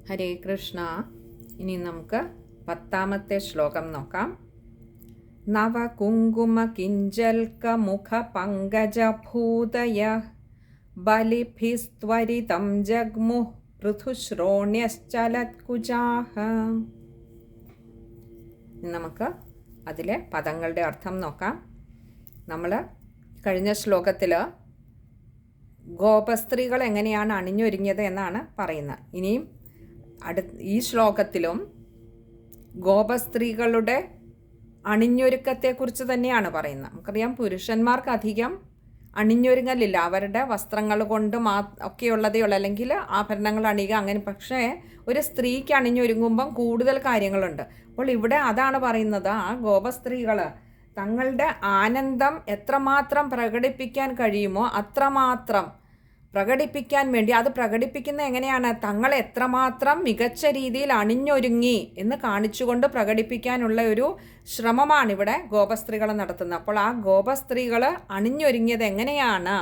ഹരേ കൃഷ്ണ. ഇനി നമുക്ക് 10ാമത്തെ ശ്ലോകം നോക്കാം. നവകുങ്കുമ കിഞ്ചൽക മുഖ പങ്കജഭൂതയ ബലിഭിസ്ത്വരിതം ജഗ്മു പൃഥുശ്രോണ്യശ്ചലത്കുജാഹ. നമുക്ക് അതിലെ പദങ്ങളുടെ അർത്ഥം നോക്കാം. നമ്മൾ കഴിഞ്ഞ ശ്ലോകത്തിൽ ഗോപസ്ത്രീകൾ എങ്ങനെയാണ് അണിഞ്ഞൊരുങ്ങിയത് എന്നാണ് പറയുന്നത്. ഇനിയും ഈ ശ്ലോകത്തിലും ഗോപസ്ത്രീകളുടെ അണിഞ്ഞൊരുക്കത്തെക്കുറിച്ച് തന്നെയാണ് പറയുന്നത്. നമുക്കറിയാം, പുരുഷന്മാർക്ക് അധികം അണിഞ്ഞൊരുങ്ങലില്ല, അവരുടെ വസ്ത്രങ്ങൾ കൊണ്ട് ഒക്കെയുള്ളതേ ഉള്ളൂ, അല്ലെങ്കിൽ ആഭരണങ്ങൾ അണിയുക അങ്ങനെ. പക്ഷേ ഒരു സ്ത്രീക്ക് അണിഞ്ഞൊരുങ്ങുമ്പം കൂടുതൽ കാര്യങ്ങളുണ്ട്. അപ്പോൾ ഇവിടെ അതാണ് പറയുന്നത്. ആ ഗോപസ്ത്രീകൾ തങ്ങളുടെ ആനന്ദം എത്രമാത്രം പ്രകടിപ്പിക്കാൻ കഴിയുമോ അത്രമാത്രം പ്രകടിപ്പിക്കാൻ വേണ്ടി, അത് പ്രകടിപ്പിക്കുന്ന എങ്ങനെയാണ്, തങ്ങൾ എത്രമാത്രം മികച്ച രീതിയിൽ അണിഞ്ഞൊരുങ്ങി എന്ന് കാണിച്ചുകൊണ്ട് പ്രകടിപ്പിക്കാനുള്ള ഒരു ശ്രമമാണ് ഇവിടെ ഗോപസ്ത്രീകൾ നടത്തുന്നത്. അപ്പോൾ ആ ഗോപസ്ത്രീകൾ അണിഞ്ഞൊരുങ്ങിയത് എങ്ങനെയാണ്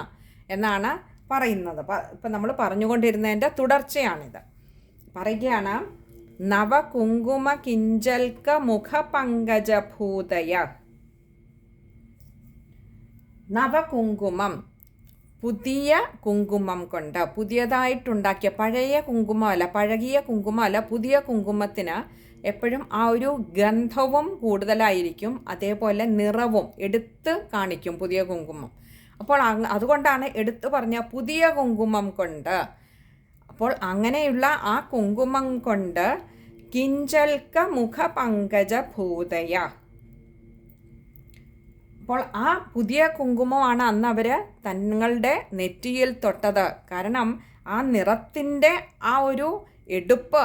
എന്നാണ് പറയുന്നത്. ഇപ്പം നമ്മൾ പറഞ്ഞുകൊണ്ടിരുന്നതിൻ്റെ തുടർച്ചയാണിത്. പറയുകയാണ്, നവകുങ്കുമ കിഞ്ചൽക മുഖ പങ്കജഭൂതയ. നവകുങ്കുമം, പുതിയ കുങ്കുമം കൊണ്ട്, പുതിയതായിട്ടുണ്ടാക്കിയ, പഴയ കുങ്കുമമല്ല, പഴകിയ കുങ്കുമമല്ല, പുതിയ കുങ്കുമത്തിന് എപ്പോഴും ആ ഒരു ഗന്ധവും കൂടുതലായിരിക്കും, അതേപോലെ നിറവും എടുത്ത് കാണിക്കും പുതിയ കുങ്കുമം. അപ്പോൾ അതുകൊണ്ടാണ് എടുത്തു പറഞ്ഞ പുതിയ കുങ്കുമം കൊണ്ട്. അപ്പോൾ അങ്ങനെയുള്ള ആ കുങ്കുമം കൊണ്ട് കിഞ്ചൽക മുഖ പങ്കജഭൂതയ. അപ്പോൾ ആ പുതിയ കുങ്കുമമാണ് അന്ന് അവർ തങ്ങളുടെ നെറ്റിയിൽ തൊട്ടത്. കാരണം ആ നിറത്തിൻ്റെ ആ ഒരു എടുപ്പ്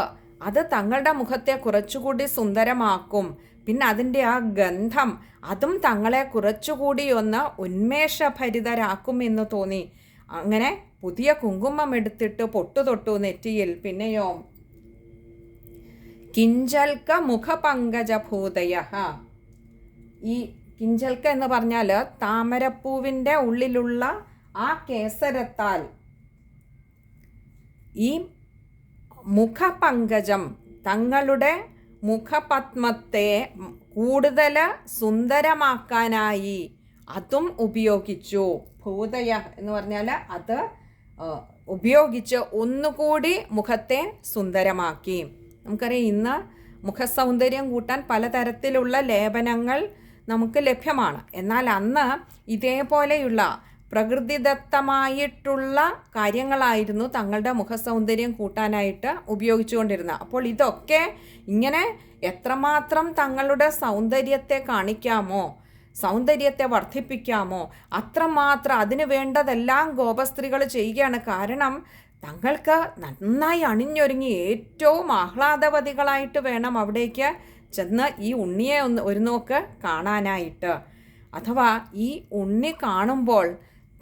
അത് തങ്ങളുടെ മുഖത്തെ കുറച്ചുകൂടി സുന്ദരമാക്കും. പിന്നെ അതിൻ്റെ ആ ഗന്ധം അതും തങ്ങളെ കുറച്ചുകൂടി ഒന്ന് ഉന്മേഷഭരിതരാക്കും എന്ന് തോന്നി. അങ്ങനെ പുതിയ കുങ്കുമം എടുത്തിട്ട് പൊട്ടു തൊട്ടു നെറ്റിയിൽ. പിന്നെയോ കിഞ്ചൽക മുഖ പങ്കജഭൂതയ. ഈ കിഞ്ചൽക്ക എന്ന് പറഞ്ഞാൽ താമരപ്പൂവിൻ്റെ ഉള്ളിലുള്ള ആ കേസരത്താൽ ഈ മുഖപങ്കജം, തങ്ങളുടെ മുഖപത്മത്തെ കൂടുതൽ സുന്ദരമാക്കാനായി അതും ഉപയോഗിച്ചു. ഭൂതയ എന്ന് പറഞ്ഞാൽ അത് ഉപയോഗിച്ച് ഒന്നുകൂടി മുഖത്തെ സുന്ദരമാക്കി. നമുക്കറിയാം, ഇന്ന് മുഖസൗന്ദര്യം കൂട്ടാൻ പലതരത്തിലുള്ള ലേപനങ്ങൾ നമുക്ക് ലഭ്യമാണ്. എന്നാൽ അന്ന് ഇതേപോലെയുള്ള പ്രകൃതിദത്തമായിട്ടുള്ള കാര്യങ്ങളായിരുന്നു തങ്ങളുടെ മുഖസൗന്ദര്യം കൂട്ടാനായിട്ട് ഉപയോഗിച്ചുകൊണ്ടിരുന്നത്. അപ്പോൾ ഇതൊക്കെ ഇങ്ങനെ എത്രമാത്രം തങ്ങളുടെ സൗന്ദര്യത്തെ കാണിക്കാമോ, സൗന്ദര്യത്തെ വർദ്ധിപ്പിക്കാമോ അത്രമാത്രം അതിന് വേണ്ടതെല്ലാം ഗോപസ്ത്രീകൾ ചെയ്യുകയാണ്. കാരണം തങ്ങൾക്ക് നന്നായി അണിഞ്ഞൊരുങ്ങി ഏറ്റവും ആഹ്ലാദവതികളായിട്ട് വേണം അവിടേക്ക് ചെന്ന് ഈ ഉണ്ണിയെ ഒരു നോക്ക് കാണാനായിട്ട്. അഥവാ ഈ ഉണ്ണി കാണുമ്പോൾ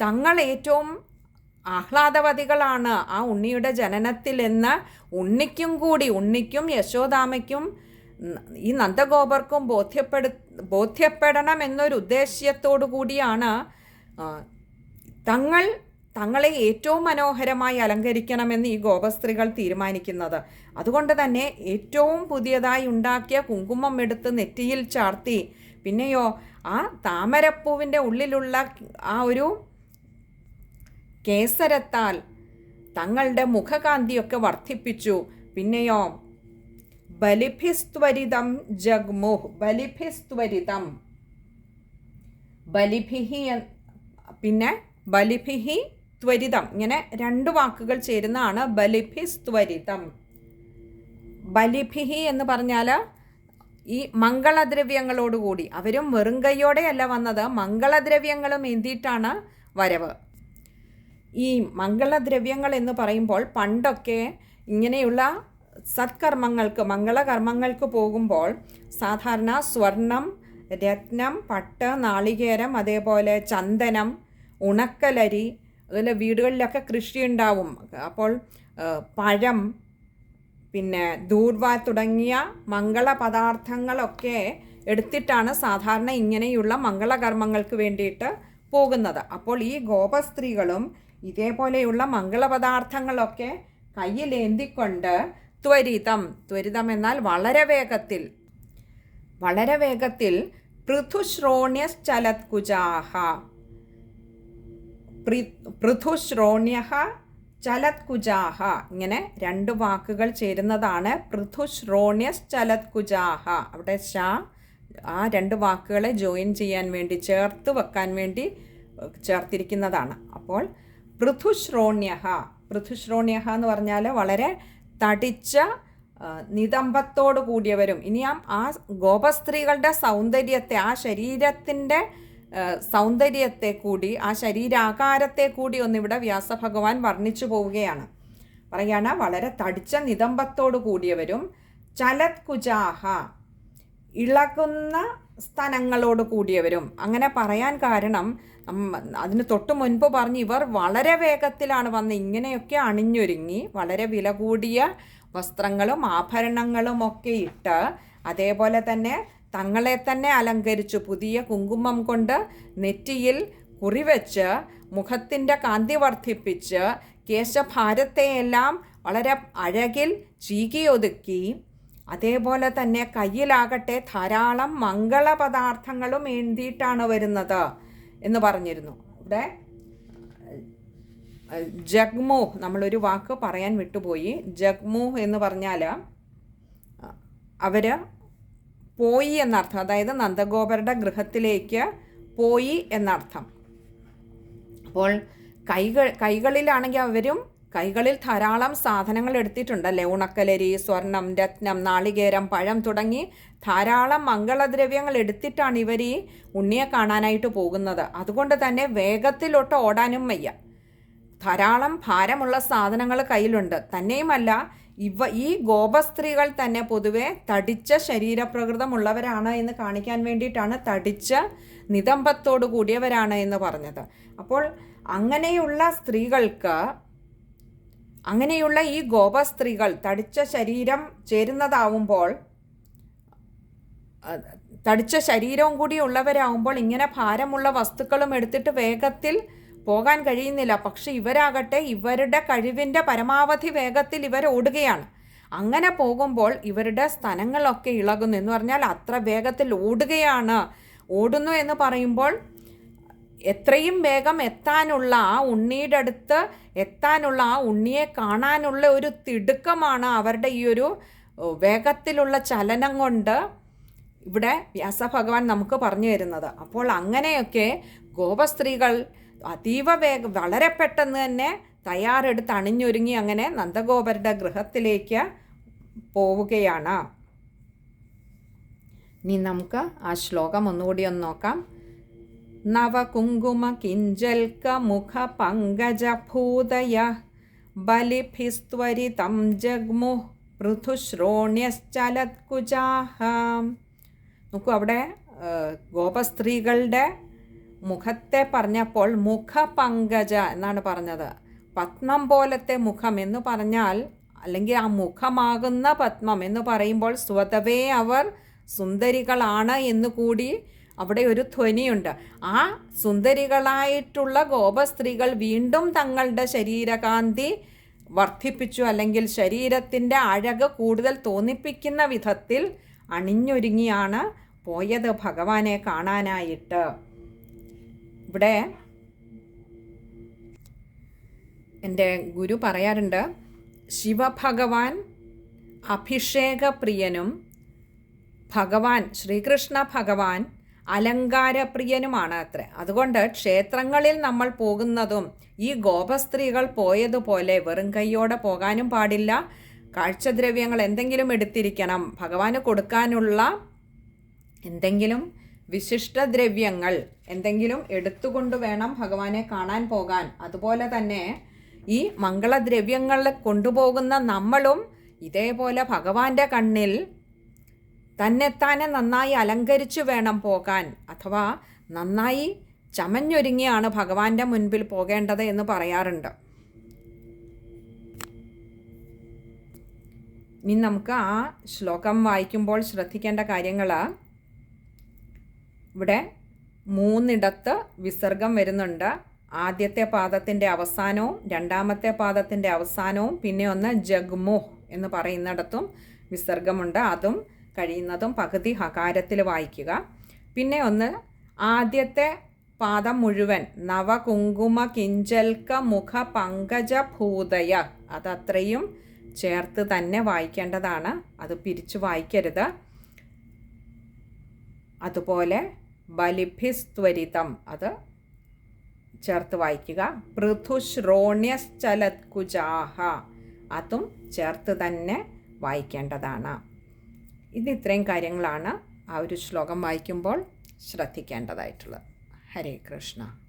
തങ്ങൾ ഏറ്റവും ആഹ്ലാദവതികളാണ് ആ ഉണ്ണിയുടെ ജനനത്തിലെന്ന് ഉണ്ണിക്കും യശോദാമയ്ക്കും ഈ നന്ദഗോപർക്കും ബോധ്യപ്പെടണം എന്നൊരു ഉദ്ദേശ്യത്തോടു കൂടിയാണ് തങ്ങളെ ഏറ്റവും മനോഹരമായി അലങ്കരിക്കണമെന്ന് ഈ ഗോപസ്ത്രീകൾ തീരുമാനിക്കുന്നത്. അതുകൊണ്ട് തന്നെ ഏറ്റവും പുതിയതായി ഉണ്ടാക്കിയ കുങ്കുമം എടുത്ത് നെറ്റിയിൽ ചാർത്തി, പിന്നെയോ ആ താമരപ്പൂവിൻ്റെ ഉള്ളിലുള്ള ആ ഒരു കേസരത്താൽ തങ്ങളുടെ മുഖകാന്തിയൊക്കെ വർദ്ധിപ്പിച്ചു. പിന്നെയോ ബലിഭിസ്ത്വരിതം ജഗ്മുഹ്, ബലിഭിസ്ത്വരിതം, ബലിഭിഹി, പിന്നെ ബലിഭിഹി ത്വരിതം, ഇങ്ങനെ രണ്ട് വാക്കുകൾ ചേരുന്നതാണ് ബലിഭിസ്ത്വരിതം. ബലിഭിഹി എന്ന് പറഞ്ഞാൽ ഈ മംഗളദ്രവ്യങ്ങളോടുകൂടി, അവരും വെറും കൈയോടെയല്ല വന്നത്, മംഗളദ്രവ്യങ്ങളും ഏന്തിയിട്ടാണ് വരവ്. ഈ മംഗളദ്രവ്യങ്ങൾ എന്ന് പറയുമ്പോൾ പണ്ടൊക്കെ ഇങ്ങനെയുള്ള സത്കർമ്മങ്ങൾക്ക്, മംഗളകർമ്മങ്ങൾക്ക് പോകുമ്പോൾ സാധാരണ സ്വർണം, രത്നം, പട്ട്, നാളികേരം, അതേപോലെ ചന്ദനം, ഉണക്കലരി, അതുപോലെ വീടുകളിലൊക്കെ കൃഷി ഉണ്ടാവും. അപ്പോൾ പഴം, പിന്നെ ദൂർവ തുടങ്ങിയ മംഗള പദാർത്ഥങ്ങളൊക്കെ എടുത്തിട്ടാണ് സാധാരണ ഇങ്ങനെയുള്ള മംഗളകർമ്മങ്ങൾക്ക് വേണ്ടിയിട്ട് പോകുന്നത്. അപ്പോൾ ഈ ഗോപസ്ത്രീകളും ഇതേപോലെയുള്ള മംഗളപദാർത്ഥങ്ങളൊക്കെ കയ്യിലേന്തിക്കൊണ്ട് ത്വരിതം, ത്വരിതം എന്നാൽ വളരെ വേഗത്തിൽ, വളരെ വേഗത്തിൽ. പൃഥുശ്രോണ്യശ്ചലത്കുജാഹ, പൃഥുശ്രോണ്യഃ ചലത്കുജാഹ, ഇങ്ങനെ രണ്ട് വാക്കുകൾ ചേരുന്നതാണ് പൃഥുശ്രോണ്യശ്ചലത്കുജാഹ. അവിടെ ശ ആ രണ്ട് വാക്കുകളെ ജോയിൻ ചെയ്യാൻ വേണ്ടി, ചേർത്ത് വെക്കാൻ വേണ്ടി ചേർത്തിരിക്കുന്നതാണ്. അപ്പോൾ പൃഥുശ്രോണ്യഃ, പൃഥുശ്രോണ്യഃ എന്ന് പറഞ്ഞാൽ വളരെ തടിച്ച നിതംബത്തോട് കൂടിയവരും. ഇനി ആ ഗോപസ്ത്രീകളുടെ സൗന്ദര്യത്തെ, ആ ശരീരത്തിൻ്റെ സൗന്ദര്യത്തെ കൂടി, ആ ശരീരാകാരത്തെ കൂടി ഒന്നിവിടെ വ്യാസഭഗവാൻ വർണ്ണിച്ചു പോവുകയാണ്. പറയാണ് വളരെ തടിച്ച നിതംബത്തോട് കൂടിയവരും, ചലത്കുജാഹ, ഇളകുന്ന സ്ഥലങ്ങളോട് കൂടിയവരും. അങ്ങനെ പറയാൻ കാരണം അതിന് തൊട്ട് മുൻപ് പറഞ്ഞ് ഇവർ വളരെ വേഗത്തിലാണ് വന്ന് ഇങ്ങനെയൊക്കെ അണിഞ്ഞൊരുങ്ങി വളരെ വില കൂടിയ വസ്ത്രങ്ങളും ആഭരണങ്ങളും ഒക്കെ ഇട്ട്, അതേപോലെ തന്നെ തങ്ങളെ തന്നെ അലങ്കരിച്ചു, പുതിയ കുങ്കുമം കൊണ്ട് നെറ്റിയിൽ കുറിവെച്ച്, മുഖത്തിൻ്റെ കാന്തി വർദ്ധിപ്പിച്ച്, കേശഭാരത്തെയെല്ലാം വളരെ അഴകിൽ ചീകിയൊതുക്കി, അതേപോലെ തന്നെ കയ്യിലാകട്ടെ ധാരാളം മംഗളപദാർത്ഥങ്ങളും ഏന്തിയിട്ടാണ് വരുന്നത് എന്ന് പറഞ്ഞിരുന്നു. ഇവിടെ ജഗ്മോഹ്, നമ്മളൊരു വാക്ക് പറയാൻ വിട്ടുപോയി. ജഗ്മോഹ് എന്ന് പറഞ്ഞാൽ അവർ പോയി എന്നർത്ഥം, അതായത് നന്ദഗോപരുടെ ഗൃഹത്തിലേക്ക് പോയി എന്നർത്ഥം. അപ്പോൾ കൈകളിലാണെങ്കിൽ അവരും കൈകളിൽ ധാരാളം സാധനങ്ങൾ എടുത്തിട്ടുണ്ടല്ലേ, ഉണക്കലരി, സ്വർണം, രത്നം, നാളികേരം, പഴം തുടങ്ങി ധാരാളം മംഗളദ്രവ്യങ്ങൾ എടുത്തിട്ടാണ് ഇവർ ഈ ഉണ്ണിയെ കാണാനായിട്ട് പോകുന്നത്. അതുകൊണ്ട് തന്നെ വേഗത്തിലോട്ട് ഓടാനും വയ്യ, ധാരാളം ഭാരമുള്ള സാധനങ്ങൾ കയ്യിലുണ്ട്. തന്നെയുമല്ല ഈ ഗോപസ്ത്രീകൾ തന്നെ പൊതുവെ തടിച്ച ശരീരപ്രകൃതമുള്ളവരാണ് എന്ന് കാണിക്കാൻ വേണ്ടിയിട്ടാണ് തടിച്ച നിതംബത്തോടു കൂടിയവരാണ് എന്ന് പറഞ്ഞത്. അപ്പോൾ അങ്ങനെയുള്ള സ്ത്രീകൾക്ക്, അങ്ങനെയുള്ള ഈ ഗോപസ്ത്രീകൾ തടിച്ച ശരീരം ചേരുന്നതാവുമ്പോൾ, തടിച്ച ശരീരവും കൂടി ഉള്ളവരാകുമ്പോൾ ഇങ്ങനെ ഭാരമുള്ള വസ്തുക്കളും എടുത്തിട്ട് വേഗത്തിൽ പോകാൻ കഴിയുന്നില്ല. പക്ഷെ ഇവരാകട്ടെ ഇവരുടെ കഴിവിൻ്റെ പരമാവധി വേഗത്തിൽ ഇവർ ഓടുകയാണ്. അങ്ങനെ പോകുമ്പോൾ ഇവരുടെ സ്ഥലങ്ങളൊക്കെ ഇളകുന്നു എന്ന് പറഞ്ഞാൽ അത്ര വേഗത്തിൽ ഓടുകയാണ്. ഓടുന്നു എന്ന് പറയുമ്പോൾ എത്രയും വേഗം എത്താനുള്ള, ആ ഉണ്ണിയുടെ അടുത്ത് എത്താനുള്ള, ആ ഉണ്ണിയെ കാണാനുള്ള ഒരു തിടുക്കമാണ് അവരുടെ ഈ ഒരു വേഗത്തിലുള്ള ചലനം കൊണ്ട് ഇവിടെ വ്യാസഭഗവാൻ നമുക്ക് പറഞ്ഞു തരുന്നത്. അപ്പോൾ അങ്ങനെയൊക്കെ ഗോപസ്ത്രീകൾ അതീവ വളരെ പെട്ടെന്ന് തന്നെ തയ്യാറെടുത്ത് അണിഞ്ഞൊരുങ്ങി അങ്ങനെ നന്ദഗോപരുടെ ഗൃഹത്തിലേക്ക് പോവുകയാണ്. ഇനി നമുക്ക് ആ ശ്ലോകം ഒന്നുകൂടി ഒന്ന് നോക്കാം. നവകുങ്കുമ കിഞ്ചൽക മുഖ പങ്കജഭൂതയ ബലിഭിസ്ത്വരിതം ജഗ്മു പൃഥുശ്രോണ്യശ്ചലത്കുജാഹ. നോക്കൂ, അവിടെ ഗോപസ്ത്രീകളുടെ മുഖത്തെ പറഞ്ഞപ്പോൾ മുഖപങ്കജ എന്നാണ് പറഞ്ഞത്. പത്മം പോലത്തെ മുഖം എന്ന് പറഞ്ഞാൽ, അല്ലെങ്കിൽ ആ മുഖമാകുന്ന പത്മം എന്ന് പറയുമ്പോൾ സ്വതവേ അവർ സുന്ദരികളാണ് എന്നുകൂടി അവിടെ ഒരു ധ്വനിയുണ്ട്. ആ സുന്ദരികളായിട്ടുള്ള ഗോപസ്ത്രീകൾ വീണ്ടും തങ്ങളുടെ ശരീരകാന്തി വർദ്ധിപ്പിച്ചു, അല്ലെങ്കിൽ ശരീരത്തിൻ്റെ അഴക് കൂടുതൽ തോന്നിപ്പിക്കുന്ന വിധത്തിൽ അണിഞ്ഞൊരുങ്ങിയാണ് പോയത് ഭഗവാനെ കാണാനായിട്ട്. ഇവിടെ എൻ്റെ ഗുരു പറയാറുണ്ട്, ശിവഭഗവാൻ അഭിഷേകപ്രിയനും ഭഗവാൻ ശ്രീകൃഷ്ണ ഭഗവാൻ അലങ്കാരപ്രിയനുമാണ് അത്ര. അതുകൊണ്ട് ക്ഷേത്രങ്ങളിൽ നമ്മൾ പോകുന്നതും ഈ ഗോപസ്ത്രീകൾ പോയതുപോലെ വെറും കൈയോടെ പോകാനും പാടില്ല. കാഴ്ചദ്രവ്യങ്ങൾ എന്തെങ്കിലും എടുത്തിരിക്കണം, ഭഗവാന് കൊടുക്കാനുള്ള എന്തെങ്കിലും വിശിഷ്ടദ്രവ്യങ്ങൾ എന്തെങ്കിലും എടുത്തുകൊണ്ട് വേണം ഭഗവാനെ കാണാൻ പോകാൻ. അതുപോലെ തന്നെ ഈ മംഗളദ്രവ്യങ്ങൾ കൊണ്ടുപോകുന്ന നമ്മളും ഇതേപോലെ ഭഗവാന്റെ കണ്ണിൽ തന്നെത്താനെ നന്നായി അലങ്കരിച്ചു വേണം പോകാൻ, അഥവാ നന്നായി ചമഞ്ഞൊരുങ്ങിയാണ് ഭഗവാന്റെ മുൻപിൽ പോകേണ്ടത് എന്ന് പറയാറുണ്ട്. ഇനി നമുക്ക് ആ ശ്ലോകം വായിക്കുമ്പോൾ ശ്രദ്ധിക്കേണ്ട കാര്യങ്ങൾ, ഇവിടെ 3 വിസർഗം വരുന്നുണ്ട്. ആദ്യത്തെ പാദത്തിൻ്റെ അവസാനവും രണ്ടാമത്തെ പാദത്തിൻ്റെ അവസാനവും പിന്നെ ഒന്ന് ജഗ്മുഹ് എന്ന് പറയുന്നിടത്തും വിസർഗമുണ്ട്. അതും കഴിയുന്നതും പകുതി ഹകാരത്തിൽ വായിക്കുക. പിന്നെ ഒന്ന് ആദ്യത്തെ പാദം മുഴുവൻ നവകുങ്കുമ കിഞ്ചൽക്ക മുഖ പങ്കജ ഭൂതയ അതത്രയും ചേർത്ത് തന്നെ വായിക്കേണ്ടതാണ്. അത് പിരിച്ചു വായിക്കരുത്. അതുപോലെ ബലിഭിസ്ത്വരിതം അത് ചേർത്ത് വായിക്കുക. പൃഥുശ്രോണ്യശ്ചലത്കുജാഹ അതും ചേർത്ത് തന്നെ വായിക്കേണ്ടതാണ്. ഇത്രയും കാര്യങ്ങളാണ് ആ ഒരു ശ്ലോകം വായിക്കുമ്പോൾ ശ്രദ്ധിക്കേണ്ടതായിട്ടുള്ളത്. ഹരേ കൃഷ്ണ.